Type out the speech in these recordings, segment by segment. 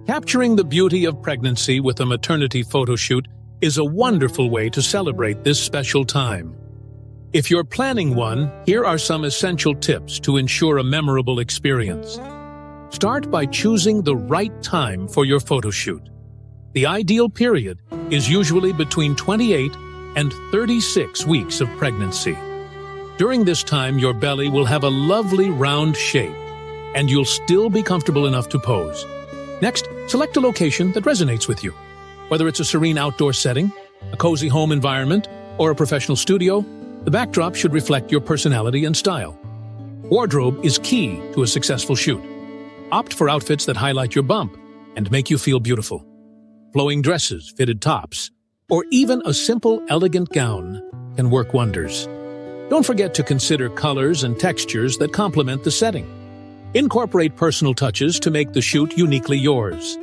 Capturing the beauty of pregnancy with a maternity photoshoot is a wonderful way to celebrate this special time. If you're planning one, here are some essential tips to ensure a memorable experience. Start by choosing the right time for your photoshoot. The ideal period is usually between 28 and 36 weeks of pregnancy. During this time, your belly will have a lovely round shape, and you'll still be comfortable enough to pose. Next, select a location that resonates with you. Whether it's a serene outdoor setting, a cozy home environment, or a professional studio, the backdrop should reflect your personality and style. Wardrobe is key to a successful shoot. Opt for outfits that highlight your bump and make you feel beautiful. Flowing dresses, fitted tops, or even a simple, elegant gown can work wonders. Don't forget to consider colors and textures that complement the setting. Incorporate personal touches to make the shoot uniquely yours.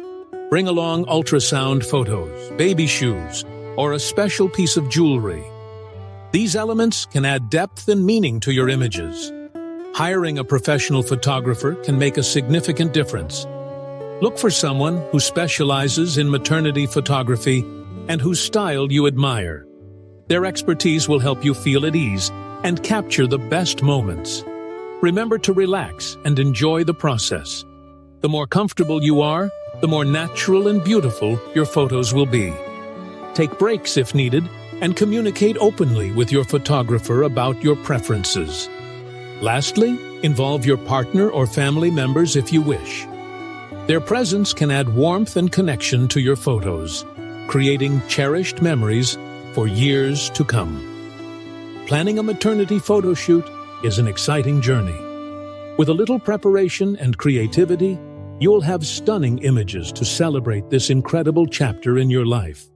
Bring along ultrasound photos, baby shoes, or a special piece of jewelry. These elements can add depth and meaning to your images. Hiring a professional photographer can make a significant difference. Look for someone who specializes in maternity photography and whose style you admire. Their expertise will help you feel at ease and capture the best moments. Remember to relax and enjoy the process. The more comfortable you are, the more natural and beautiful your photos will be. Take breaks if needed, and communicate openly with your photographer about your preferences. Lastly, involve your partner or family members if you wish. Their presence can add warmth and connection to your photos, creating cherished memories for years to come. Planning a maternity photoshoot is an exciting journey. With a little preparation and creativity, you'll have stunning images to celebrate this incredible chapter in your life.